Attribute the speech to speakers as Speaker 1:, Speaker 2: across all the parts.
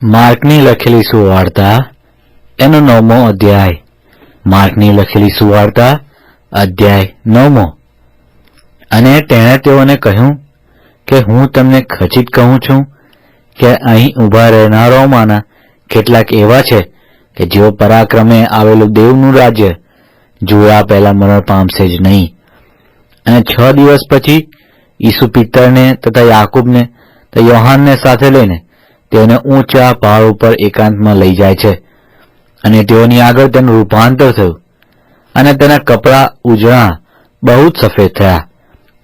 Speaker 1: માર્કની લખેલી સુવાર્તા એનો 9મો અધ્યાય. માર્કની લખેલી સુવાર્તા અધ્યાય 9મો. અને તેણે તેઓને કહ્યું કે હું તમને ખચિત કહું છું કે અહીં ઊભા રહેનારાઓમાંના કેટલાક એવા છે કે જેઓ પરાક્રમે આવેલું દેવનું રાજ્ય જોયા પહેલા મરણ પામશે જ નહીં. અને 6 દિવસ પછી ઈસુ પિત્તરને તથા યાકૂબને તથા યોહાનને સાથે લઈને તેઓને ઊંચા પહાડ ઉપર એકાંતમાં લઈ જાય છે. અને તેઓની આગળ તેનું રૂપાંતર થયું અને તેના કપડાં ઉજળા બહુ જ સફેદ થયા,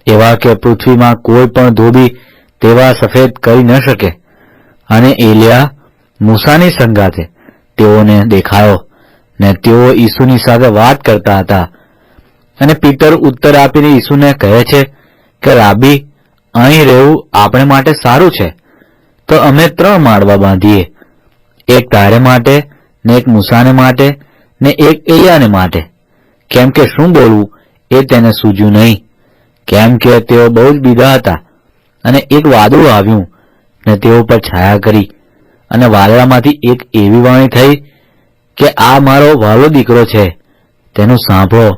Speaker 1: એવા કે પૃથ્વીમાં કોઈ પણ ધોબી તેવા સફેદ કરી ન શકે. અને એલિયા મૂસાની સંગાથે તેઓને દેખાયો ને તેઓ ઈસુની સાથે વાત કરતા હતા. અને પિત્તર ઉત્તર આપીને ઈસુને કહે છે કે રાબી, અહીં રહેવું આપણે માટે સારું છે, તો અમે 3 માળવા બાંધીએ, એક તારે માટે ને એક મૂસાને માટે ને એક એલિયાને માટે. કેમ કે શું બોલવું એ તેને સૂઝ્યું નહીં, કેમ કે તેઓ બહુ જ બીધા હતા. અને એક વાદળું આવ્યું ને તેઓ પર છાયા કરી, અને વાદળામાંથી એક એવી વાણી થઈ કે આ મારો વહાલો દીકરો છે, તેનું સાંભળો.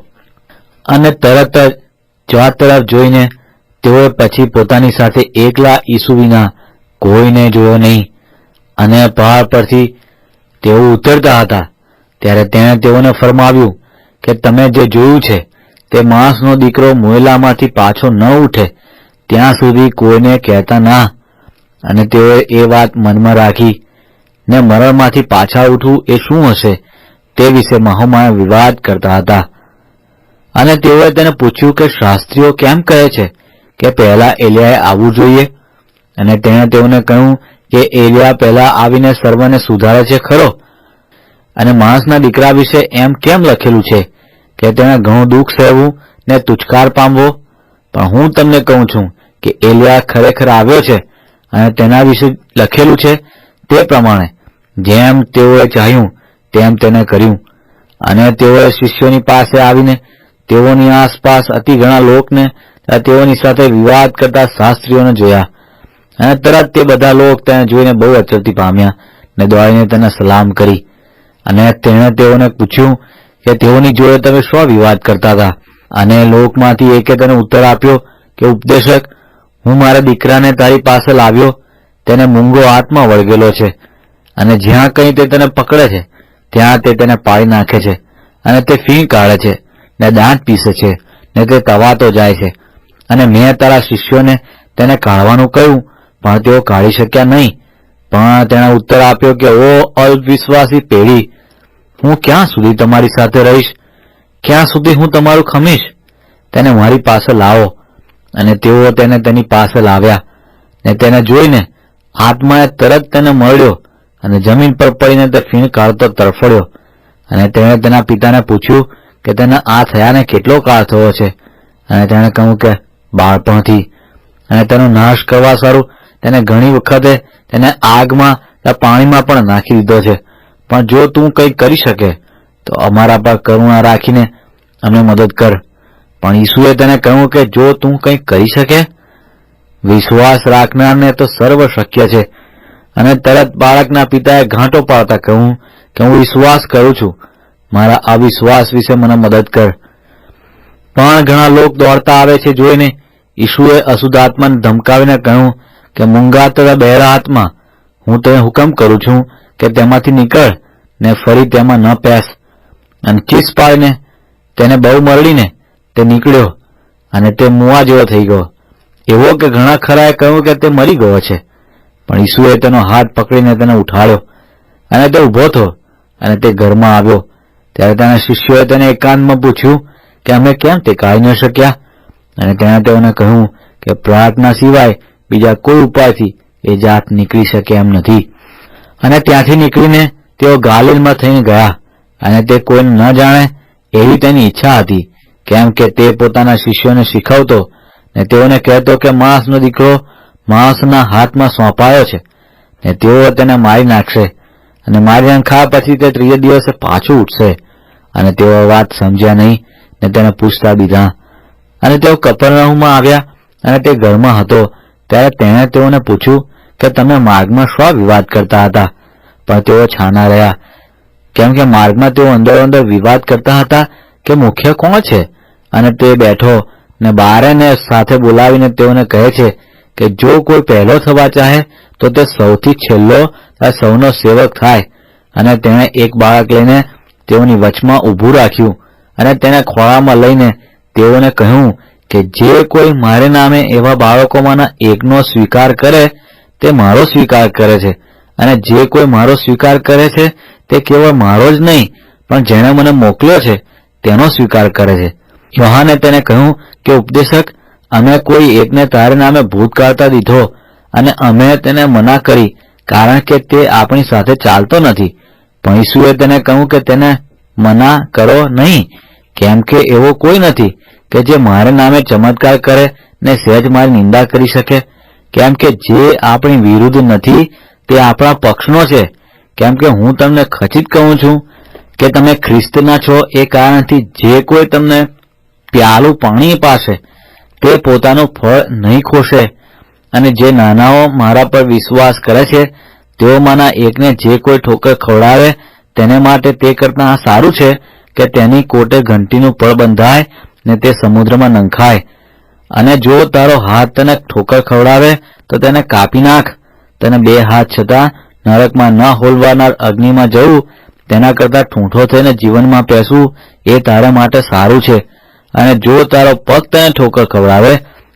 Speaker 1: અને તરત જ ચાર તરફ જોઈને તેઓએ પછી પોતાની સાથે એકલા ઈસુ વિના કોઈને જોયો નહીં. અને પહાડ પરથી તેઓ ઉતરતા હતા ત્યારે તેણે તેઓને ફરમાવ્યું કે તમે જે જોયું છે તે માણસનો દીકરો મોયેલામાંથી પાછો ન ઉઠે ત્યાં સુધી કોઈને કહેતા ના. અને તેઓએ એ વાત મનમાં રાખી ને મરણમાંથી પાછા ઉઠવું એ શું હશે તે વિશે મહોમાં વિવાદ કરતા હતા. અને તેઓએ તેને પૂછ્યું કે શાસ્ત્રીઓ કેમ કહે છે કે પહેલા એલિયાએ આવવું જોઈએ? અને તેણે તેઓને કહ્યું કે એલિયા પહેલા આવીને સર્વને સુધારે છે ખરો, અને માણસના દીકરા વિશે એમ કેમ લખેલું છે કે તેણે ઘણું દુઃખ સહેવું ને તુચ્છકાર પામવો? પણ હું તમને કહું છું કે એલિયા ખરેખર આવ્યો છે અને તેના વિશે લખેલું છે તે પ્રમાણે જેમ તેઓએ ચાહ્યું તેમ તેને કર્યું. અને તેઓએ શિષ્યોની પાસે આવીને તેઓની આસપાસ અતિ ઘણા લોકને તેઓની સાથે વિવાદ કરતા શાસ્ત્રીઓને જોયા. અને તરત તે બધા લોક તેને જોઈને બહુ અચરતી પામ્યા ને દોડીને તેને સલામ કરી. અને તેણે તેઓને પૂછ્યું કે તેઓની જોડે તમે શો વિવાદ કરતા હતા? અને લોકમાંથી એકે તેને ઉત્તર આપ્યો કે ઉપદેશક, હું મારા દીકરાને તારી પાસે લાવ્યો, તેને મૂંગો હાથમાં વળગેલો છે, અને જ્યાં કંઈ તે તેને પકડે છે ત્યાં તે તેને પાડી નાખે છે, અને તે ફીણ કાઢે છે ને દાંત પીસે છે ને તે તવાતો જાય છે. અને મેં તારા શિષ્યોને તેને કાઢવાનું કહ્યું પણ તેઓ કાઢી શક્યા નહીં. પણ તેણે ઉત્તર આપ્યો કે ઓ અવિશ્વાસી પેઢી, હું ક્યાં સુધી તમારી સાથે રહીશ? ક્યાં સુધી હું તમારું ખમીશ? તેને મારી પાસે લાવો. અને તેઓ તેને તેની પાસે લાવ્યા. ને તેને જોઈને આત્માએ તરત તેને મળ્યો અને જમીન પર પડીને તે ફીણ કાઢતો તરફડ્યો. અને તેણે તેના પિતાને પૂછ્યું કે તેને આ થયાને કેટલો કાળ થયો છે? અને તેણે કહ્યું કે બાળપણથી. અને તેનો નાશ કરવા સારું તેને ઘણી વખતે તેને આગમાં કે પાણીમાં પણ નાખી દીધો છે. પણ જો તું કંઈ કરી શકે તો અમારા પર કરુણા રાખીને અમને મદદ કર. પણ ઈસુએ તેને કહ્યું કે જો તું કંઈ કરી શકે, વિશ્વાસ રાખનારને તો સર્વ શક્ય છે. અને તરત બાળકના પિતાએ ઘાંટો પાડતા કહ્યું કે હું વિશ્વાસ કરું છું, મારા અવિશ્વાસ વિશે મને મદદ કર. પણ ઘણા લોક દોડતા આવે છે જોઈને ઈસુએ અશુદ્ધ આત્માને ધમકાવીને કહ્યું કે મૂંગા તથા બહેરા આત્મા, હું તને હુકમ કરું છું કે તેમાંથી નીકળ ને ફરી તેમાં ન પેસ. અને ચીસ પાડીને તેને બહુ મરડીને તે નીકળ્યો, અને તે મુવા જેવો થઈ ગયો, એવો કે ઘણા ખરાએ કહ્યું કે તે મરી ગયો છે. પણ ઈસુએ તેનો હાથ પકડીને તેને ઉઠાડ્યો, અને તે ઊભો થયો અને તે ઘરમાં આવ્યો. ત્યારે તેના શિષ્યોએ તેને એકાંતમાં પૂછ્યું કે અમે કેમ તે કાઢી ન શક્યા? અને તેણે તેઓને કહ્યું કે પ્રાર્થના સિવાય બીજા કોઈ ઉપાયથી એ જાત નીકળી શકે એમ નથી. અને ત્યાંથી નીકળીને તેઓ ગાલિલમાં થઈને ગયા. અને તે કોઈને ન જાણે એવી તેની ઈચ્છા હતી, કેમ કે તે પોતાના શિષ્યોને શીખવતો ને તેઓને કહેતો કે માણસનો દીકરો માણસના હાથમાં સોંપાયો છે ને તેઓ તેને મારી નાખશે, અને મારી નાખ્યા પછી તે 3 દિવસે પાછું ઉઠશે. અને તેઓ વાત સમજ્યા નહીં ને તેને પૂછતા દીધા. અને તેઓ કપરનહુમમાં આવ્યા અને તે ઘરમાં હતો. ત્યારે તેણે તેઓને પૂછ્યું કે તમે માર્ગમાં શો વિવાદ કરતા હતા? પણ તેઓ છાના રહ્યા, કેમ કે માર્ગમાં તેઓ અંદર વિવાદ કરતા હતા કે મુખ્ય કોણ છે. અને તે બેઠો ને બારેને સાથે બોલાવીને તેઓને કહે છે કે જો કોઈ પહેલો થવા ચાહે તો તે સૌથી છેલ્લો સૌનો સેવક થાય. અને તેણે એક બાળક લઈને તેઓની વચમાં ઊભું રાખ્યું અને તેને ખોળામાં લઈને તેઓને કહ્યું કે જે કોઈ મારે નામે એવા બાળકોમાંના એકનો સ્વીકાર કરે તે મારો સ્વીકાર કરે છે, અને જે કોઈ મારો સ્વીકાર કરે છે તે કેવળ મારો જ નહીં પણ જેણે મને મોકલ્યો છે તેનો સ્વીકાર કરે છે. યોહાને તેને કહ્યું કે ઉપદેશક, અમે કોઈ એકને તારે નામે ભૂત કાઢતા દીધો અને અમે તેને મના કરી, કારણ કે તે આપણી સાથે ચાલતો નથી. પણ ઈસુએ તેને કહ્યું કે તેને મના કરો નહીં, કેમ કે એવો કોઈ નથી કે જે મારે નામે ચમત્કાર કરે ને સહેજ મારી નિંદા કરી શકે. કેમ કે જે આપણી વિરુદ્ધ નથી તે આપણા પક્ષનો છે. કેમ કે હું તમને ખચિત કહું છું કે તમે ખ્રિસ્તના છો એ કારણથી જે કોઈ તમને પ્યાલું પાણી પાશે તે પોતાનું ફળ નહીં ખોશે. અને જે નાનાઓ મારા પર વિશ્વાસ કરે છે તેઓમાંના એકને જે કોઈ ઠોકર ખવડાવે તેને માટે તે કરતાં આ સારું છે કે તેની કોટે ઘંટીનું પળ બંધાય ને તે સમુદ્રમાં નંખાય. અને જો તારો હાથ તને ઠોકર ખવડાવે તો તેને કાપી નાખ. તને બે હાથ છતાં નરકમાં ન હોલવાનાર અગ્નિમાં જવું તેના કરતાં ઠૂંઠો થઈને જીવનમાં પેસવું એ તારા માટે સારું છે. અને જો તારો પગ તને ઠોકર ખવડાવે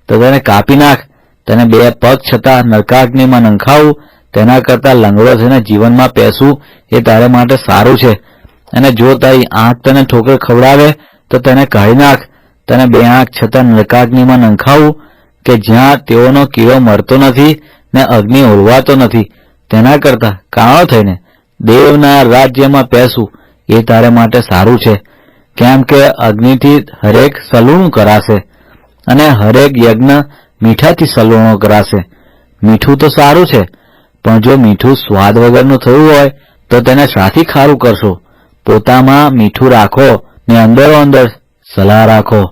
Speaker 1: તો તેને કાપી નાખ. તને બે પગ છતાં નરકાગ્નિમાં નંખાવું તેના કરતાં લંગડો થઈને જીવનમાં પેસવું એ તારા માટે સારું છે. અને જો તારી આંખ તને ઠોકર ખવડાવે તો તેને કાઢી નાખ. તને બે આંખ છતાં નરકાગ્નિમાં નંખાવું કે જ્યાં તેઓનો કીડો મરતો નથી ને અગ્નિ ઓલવાતો નથી તેના કરતાં કાણો થઈને દેવના રાજ્યમાં પેસવું એ તારે માટે સારું છે. કેમ કે અગ્નિથી હરેક સલૂણું કરાશે અને હરેક યજ્ઞ મીઠાથી સલૂણો કરાશે. મીઠું તો સારું છે, પણ જો મીઠું સ્વાદ વગરનું થયું હોય તો તેને શાથી ખારું કરશો? પોતામાં મીઠું રાખો ને અંદરો અંદર સલાહ રાખો.